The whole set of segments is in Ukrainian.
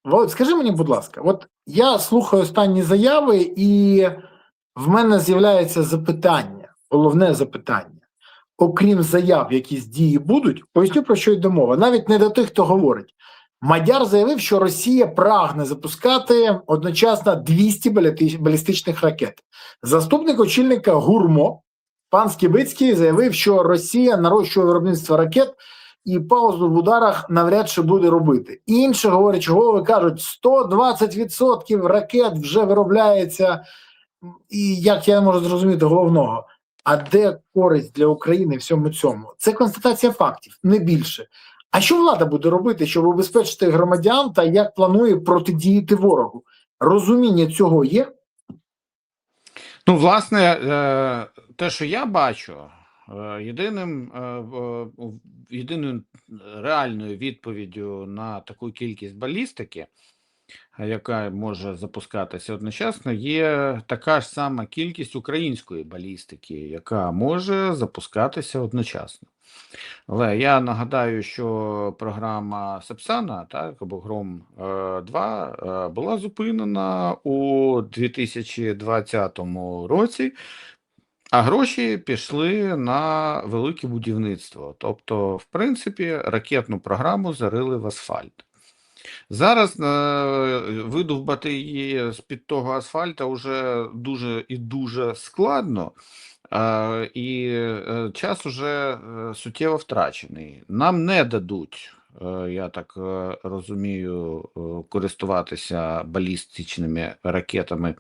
Володь, скажи мені, будь ласка, от я слухаю останні заяви, і в мене з'являється запитання, головне запитання. Окрім заяв, якісь дії будуть, поясню, про що йде мова. Навіть не до тих, хто говорить. Мадяр заявив, що Росія прагне запускати одночасно 200 балістичних ракет. Заступник очільника ГУРМО, пан Скібицький, заявив, що Росія нарощує виробництво ракет і паузу в ударах навряд чи буде робити. Інші говорячі голови кажуть, 120% ракет вже виробляється, і як я можу зрозуміти головного, а де користь для України в всьому цьому? Це констатація фактів, не більше. А що влада буде робити, щоб убезпечити громадян, та як планує протидіяти ворогу? Розуміння цього є? Ну, власне, те, що я бачу, єдиною реальною відповіддю на таку кількість балістики, яка може запускатися одночасно, є така ж сама кількість української балістики, яка може запускатися одночасно. Але я нагадаю, що програма Сапсана, так, або Гром-2, була зупинена у 2020 році, а гроші пішли на велике будівництво. Тобто, в принципі, ракетну програму зарили в асфальт. Зараз видовбати її з-під того асфальта вже дуже і дуже складно, і час уже суттєво втрачений. Нам не дадуть, я так розумію, користуватися балістичними ракетами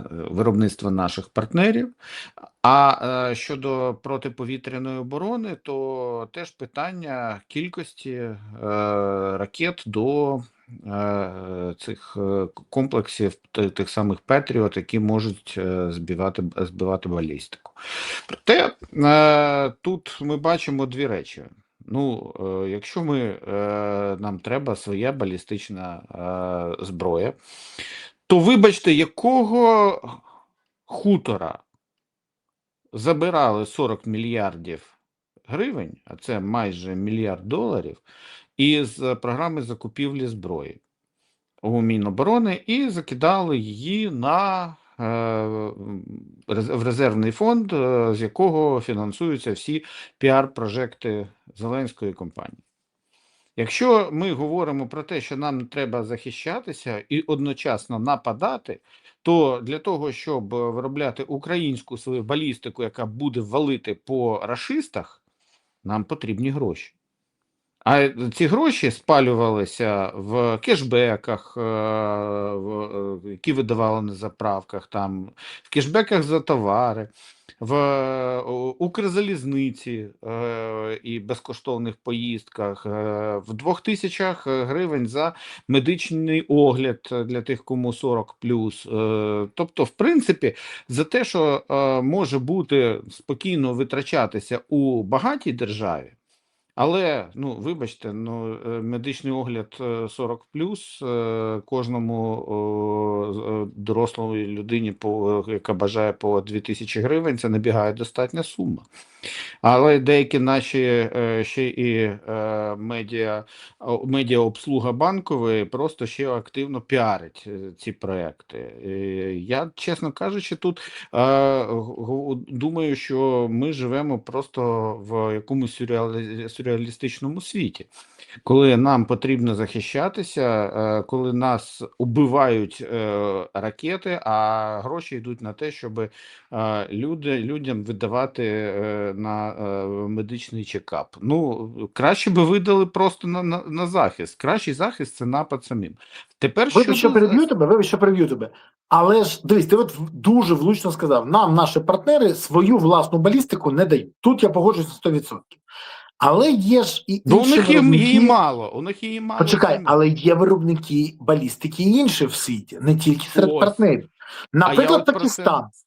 виробництва наших партнерів. А щодо протиповітряної оборони, то теж питання кількості ракет до цих комплексів, тих самих Петріот, які можуть збивати балістику. Проте тут ми бачимо дві речі. Ну, якщо нам треба своя балістична зброя, то вибачте, якого хутора забирали 40 мільярдів гривень, а це майже $1 мільярд, із програми закупівлі зброї у Міноборони і закидали її в резервний фонд, з якого фінансуються всі піар-прожекти Зеленської компанії. Якщо ми говоримо про те, що нам треба захищатися і одночасно нападати, то для того, щоб виробляти українську свою балістику, яка буде валити по рашистах, нам потрібні гроші. А ці гроші спалювалися в кешбеках, які видавали на заправках, там, в кешбеках за товари, в Укрзалізниці і безкоштовних поїздках, в 2000 гривень за медичний огляд для тих, кому 40+. Тобто, в принципі, за те, що може бути спокійно витрачатися у багатій державі, але, ну, вибачте, медичний огляд 40+, кожному дорослої людині, яка бажає по 2000 гривень, це набігає достатня сума. Але деякі наші ще і медіаобслуга банкової просто ще активно піарять ці проекти. Я, чесно кажучи, тут думаю, що ми живемо просто в якомусь сюрреалістичному світі. Коли нам потрібно захищатися, коли нас убивають ракети, а гроші йдуть на те, щоб людям видавати на медичний чекап. Ну, краще би видали просто на захист. Кращий захист – це напад самим. Тепер Вибач, що переб'ю тебе. Але ж, дивись, ти от дуже влучно сказав, нам наші партнери свою власну балістику не дають. Тут я погоджуюся на 100%. Але є ж і інші виробники. У них її мало. Почекай, але є виробники балістики і інші в світі, не тільки серед партнерів.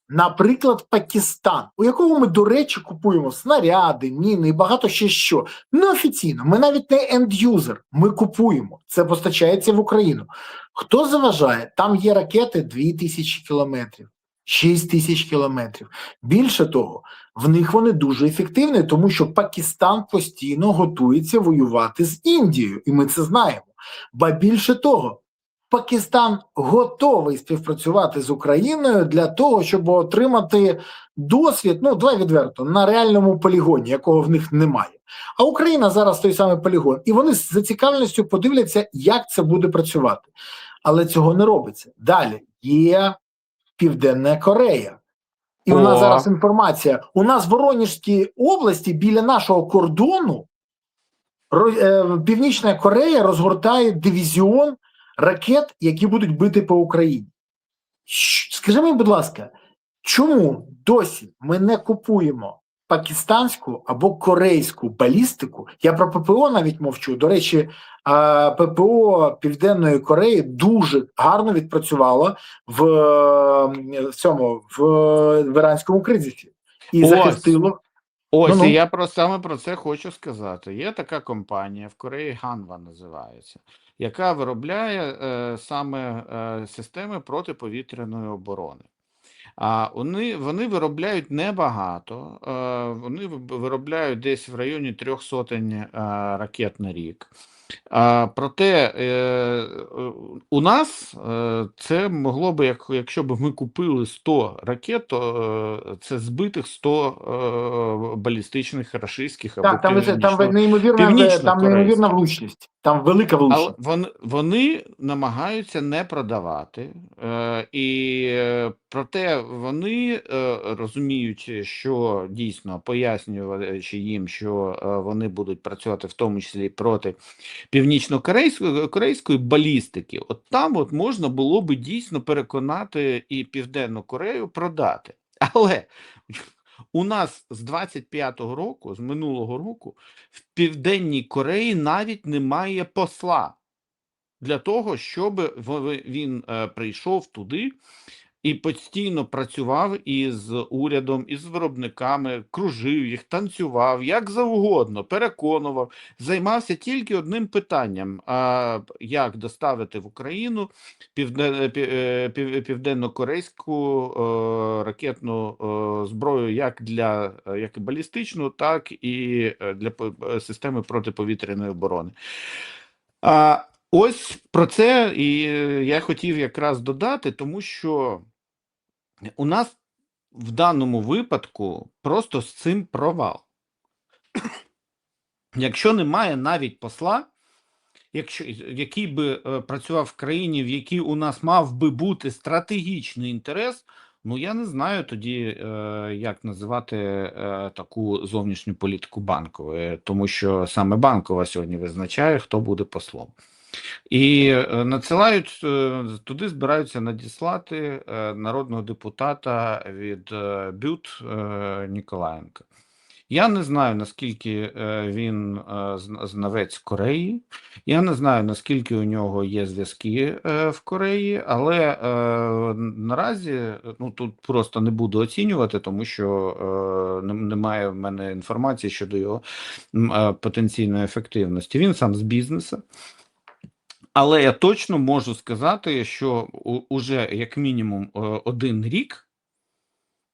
Наприклад, Пакистан, у якого ми, до речі, купуємо снаряди, міни і багато ще що. Неофіційно, ми навіть не енд-юзер, ми купуємо, це постачається в Україну. Хто заважає? Там є ракети 2000 кілометрів, 6 тисяч кілометрів. Більше того, в них вони дуже ефективні, тому що Пакистан постійно готується воювати з Індією, і ми це знаємо. Ба більше того, Пакистан готовий співпрацювати з Україною для того, щоб отримати досвід, ну, давай відверто, на реальному полігоні, якого в них немає. А Україна зараз той самий полігон. І вони з зацікавленістю подивляться, як це буде працювати. Але цього не робиться. Далі є Південна Корея. І у нас зараз інформація. У нас в Воронежській області біля нашого кордону Північна Корея розгортає дивізіон ракет, які будуть бити по Україні. Скажи мені, будь ласка, чому досі ми не купуємо пакистанську або корейську балістику? Я про ППО навіть мовчу. До речі, ППО Південної Кореї дуже гарно відпрацювало в іранському кризисі. І захистило. Ось, і я саме про це хочу сказати. Є така компанія в Кореї, Ганва називається, яка виробляє саме системи протиповітряної оборони. А вони виробляють небагато, вони виробляють десь в районі 300 ракет на рік. Проте у нас це могло би, якщо б ми купили 100 ракет, то це збитих 100 балістичних рашистських або там неймовірна влучність, там велика влучність. Але вони намагаються не продавати, і проте вони, розуміючи, що дійсно пояснюючи їм, що вони будуть працювати в тому числі проти північно-корейської балістики, от там от можна було би дійсно переконати і Південну Корею продати. Але у нас з 25-го року, з минулого року, в Південній Кореї навіть немає посла для того, щоб він прийшов туди і постійно працював із урядом, із виробниками, кружив їх, танцював, як завгодно, переконував, займався тільки одним питанням, як доставити в Україну південно-корейську ракетну зброю, як і балістичну, так і для системи протиповітряної оборони. Ось про це і я хотів якраз додати, тому що у нас в даному випадку просто з цим провал. Якщо немає навіть посла, який би працював в країні, в якій у нас мав би бути стратегічний інтерес, ну я не знаю тоді, як називати таку зовнішню політику Банкової, тому що саме Банкова сьогодні визначає, хто буде послом. І надсилають, туди збираються надіслати народного депутата від БЮТ Ніколаєнка. Я не знаю, наскільки він знавець Кореї, я не знаю, наскільки у нього є зв'язки в Кореї, але наразі, ну тут просто не буду оцінювати, тому що немає в мене інформації щодо його потенційної ефективності. Він сам з бізнесу. Але я точно можу сказати, що уже як мінімум 1 рік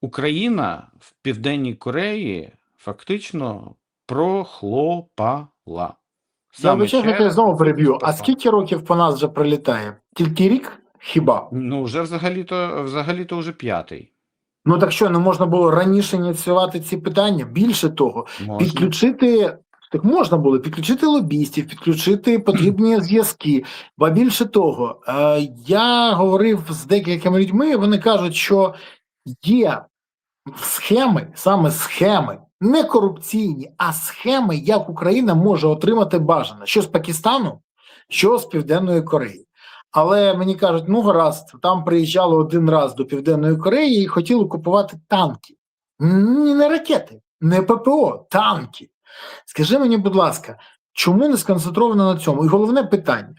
Україна в Південній Кореї фактично прохлопала. Я вибачаю, що я знову переб'ю. А скільки років по нас вже прилітає? Тільки рік? Хіба? Ну, вже взагалі-то вже 5-й. Ну так що, не можна було раніше ініціювати ці питання? Більше того, підключити... Так можна було підключити лобістів, підключити потрібні зв'язки. Ба більше того, я говорив з декількома людьми, вони кажуть, що є схеми, саме схеми, не корупційні, а схеми, як Україна може отримати бажане. Що з Пакистану, що з Південної Кореї. Але мені кажуть, ну гаразд, там приїжджали 1 раз до Південної Кореї і хотіли купувати танки. Не ракети, не ППО, танки. Скажи мені, будь ласка, чому не сконцентровано на цьому? І головне питання.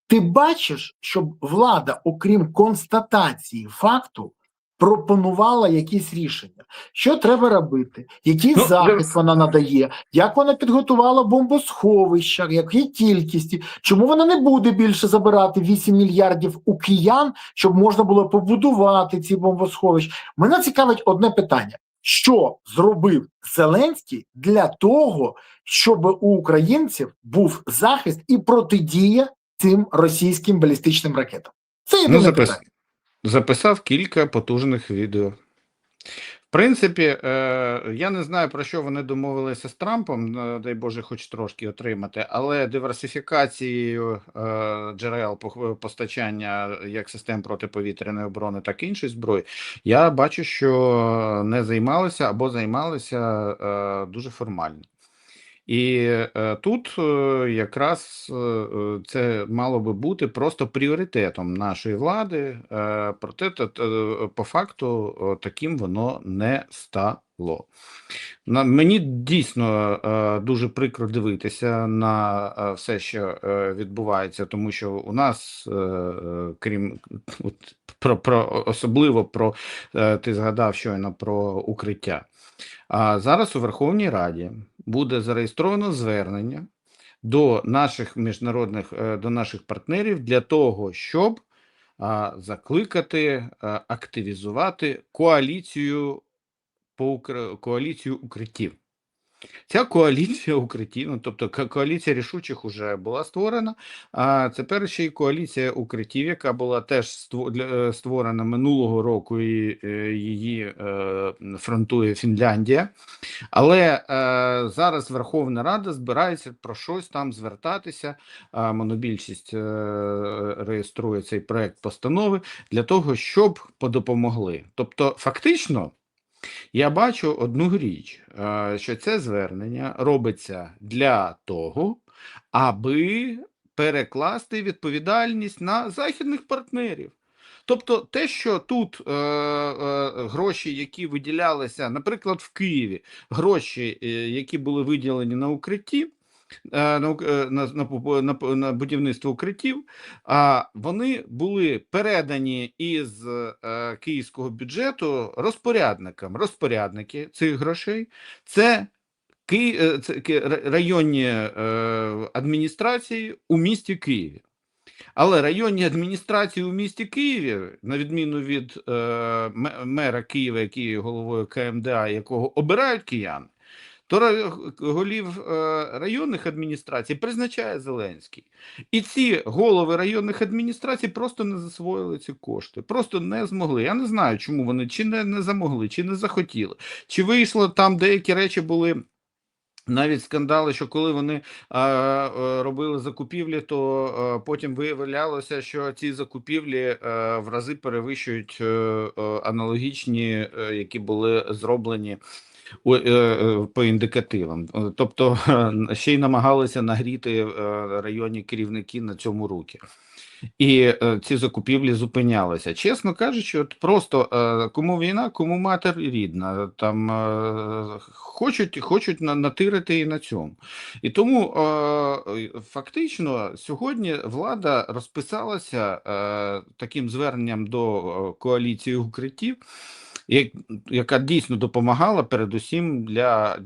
Ти бачиш, щоб влада, окрім констатації факту, пропонувала якісь рішення. Що треба робити, який Ну, захист вона надає, як вона підготувала бомбосховища, які кількості, чому вона не буде більше забирати 8 мільярдів у киян, щоб можна було побудувати ці бомбосховища. Мене цікавить одне питання. Що зробив Зеленський для того, щоб у українців був захист і протидія цим російським балістичним ракетам? Це єдине питання. Записав кілька потужних відео. В принципі, я не знаю, про що вони домовилися з Трампом, дай Боже, хоч трошки отримати, але диверсифікацією джерел постачання як систем протиповітряної оборони, так і іншої зброї, я бачу, що не займалися або займалися дуже формально. І тут якраз це мало би бути просто пріоритетом нашої влади, проте по факту таким воно не стало. Мені дійсно дуже прикро дивитися на все, що відбувається, тому що у нас, крім особливо про ти згадав щойно про укриття. А зараз у Верховній Раді буде зареєстровано звернення до наших до наших партнерів для того, щоб закликати активізувати коаліцію укриттів. Ця коаліція укриттів, ну, тобто коаліція рішучих вже була створена, а тепер ще й коаліція укриттів, яка була теж створена минулого року, і її фронтує Фінляндія. Але зараз Верховна Рада збирається про щось там звертатися, монобільшість реєструє цей проект постанови для того, щоб подопомогли. Тобто фактично я бачу одну річ, що це звернення робиться для того, аби перекласти відповідальність на західних партнерів. Тобто те, що тут гроші, які виділялися, наприклад, в Києві, гроші, які були виділені на укритті, на будівництво укриттів, вони були передані із київського бюджету розпорядникам. Розпорядники цих грошей – це районні адміністрації у місті Києві. Але районні адміністрації у місті Києві, на відміну від мера Києва, який є головою КМДА, якого обирають кияни, то голів районних адміністрацій призначає Зеленський. І ці голови районних адміністрацій просто не засвоїли ці кошти, просто не змогли. Я не знаю, чому вони чи не замогли, чи не захотіли, чи вийшло там деякі речі були. Навіть скандали, що коли вони робили закупівлі, то потім виявлялося, що ці закупівлі в рази перевищують аналогічні, які були зроблені по індикативам. Тобто ще й намагалися нагріти районні керівники на цьому руки. І ці закупівлі зупинялися. Чесно кажучи, от просто кому війна, кому матір рідна, там хочуть натирити і на цьому. І тому фактично сьогодні влада розписалася таким зверненням до коаліції укриттів, яка дійсно допомагала передусім для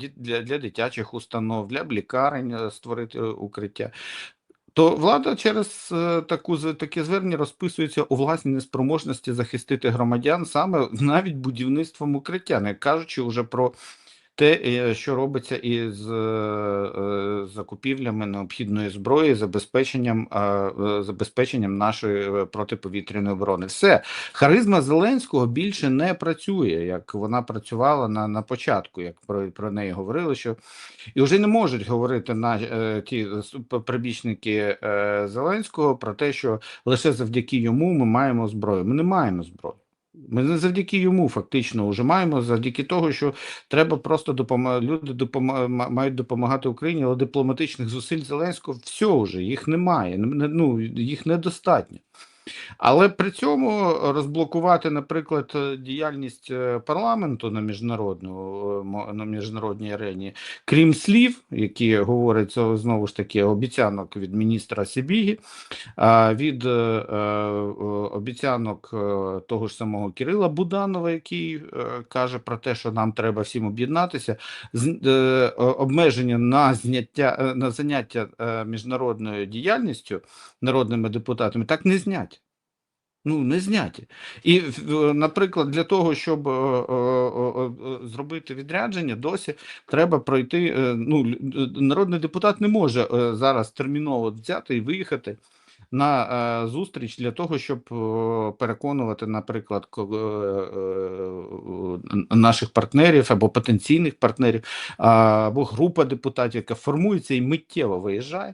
дитячих установ, для лікарень створити укриття. То влада через таке звернення розписується у власній неспроможності захистити громадян саме навіть будівництвом укриття, не кажучи вже про те, що робиться із закупівлями необхідної зброї, забезпеченням нашої протиповітряної оборони. Все, харизма Зеленського більше не працює, як вона працювала на початку, як про неї говорили, що і вже не можуть говорити ті прибічники Зеленського про те, що лише завдяки йому ми маємо зброю. Ми не маємо зброї. Ми не завдяки йому фактично вже маємо, завдяки того, що треба просто люди мають допомагати Україні, але дипломатичних зусиль Зеленського все вже, їх немає, їх недостатньо. Але при цьому розблокувати, наприклад, діяльність парламенту на на міжнародній арені, крім слів, які говорять знову ж таки обіцянок від міністра Сибіги, від обіцянок того ж самого Кирила Буданова, який каже про те, що нам треба всім об'єднатися, обмеження на заняття міжнародною діяльністю народними депутатами так не зняті. Ну, не зняті. І, наприклад, для того, щоб зробити відрядження, досі треба пройти, народний депутат не може зараз терміново взяти і виїхати на зустріч для того, щоб переконувати, наприклад, наших партнерів або потенційних партнерів, або група депутатів, яка формується і миттєво виїжджає.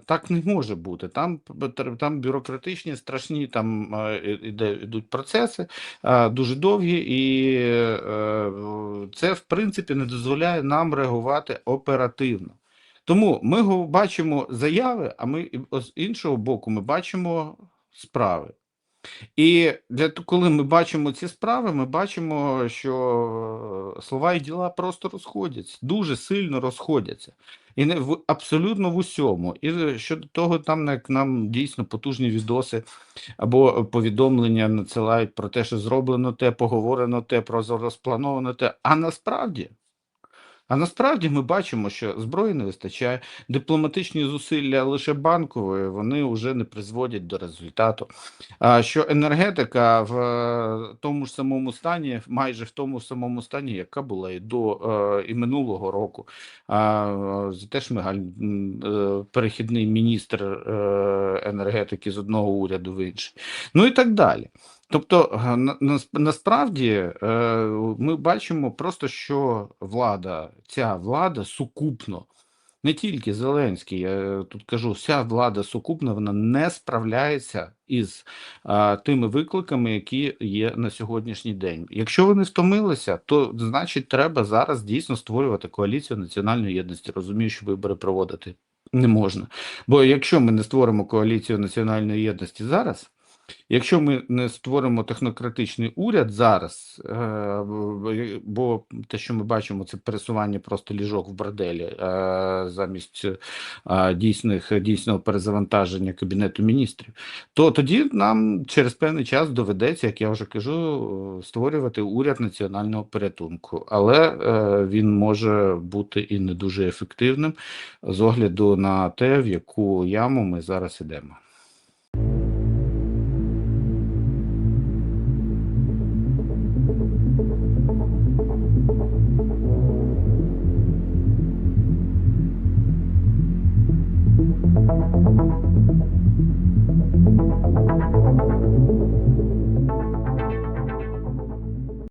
Так не може бути. Там бюрократичні, страшні, там йдуть процеси дуже довгі, і це, в принципі, не дозволяє нам реагувати оперативно. Тому ми бачимо заяви, а ми з іншого боку ми бачимо справи. І коли ми бачимо ці справи, ми бачимо, що слова і діла просто розходяться, дуже сильно розходяться. І абсолютно в усьому. І щодо того, як нам дійсно потужні відоси або повідомлення надсилають про те, що зроблено те, поговорено те, розплановано те. А насправді ми бачимо, що зброї не вистачає, дипломатичні зусилля лише банкової, вони вже не призводять до результату. Що енергетика в тому ж самому стані, майже в тому самому стані, яка була і минулого року. Зате Шмигаль, перехідний міністр енергетики з одного уряду в інший. Ну і так далі. Тобто, насправді, ми бачимо просто, що ця влада сукупно, не тільки Зеленський, я тут кажу, вся влада сукупно, вона не справляється із тими викликами, які є на сьогоднішній день. Якщо вони втомилися, то, значить, треба зараз дійсно створювати коаліцію національної єдності. Розумію, що вибори проводити не можна. Бо якщо ми не створимо коаліцію національної єдності зараз, якщо ми не створимо технократичний уряд зараз, бо те, що ми бачимо, це пересування просто ліжок в борделі замість дійсного перезавантаження Кабінету міністрів, то тоді нам через певний час доведеться, як я вже кажу, створювати уряд національного порятунку. Але він може бути і не дуже ефективним з огляду на те, в яку яму ми зараз ідемо.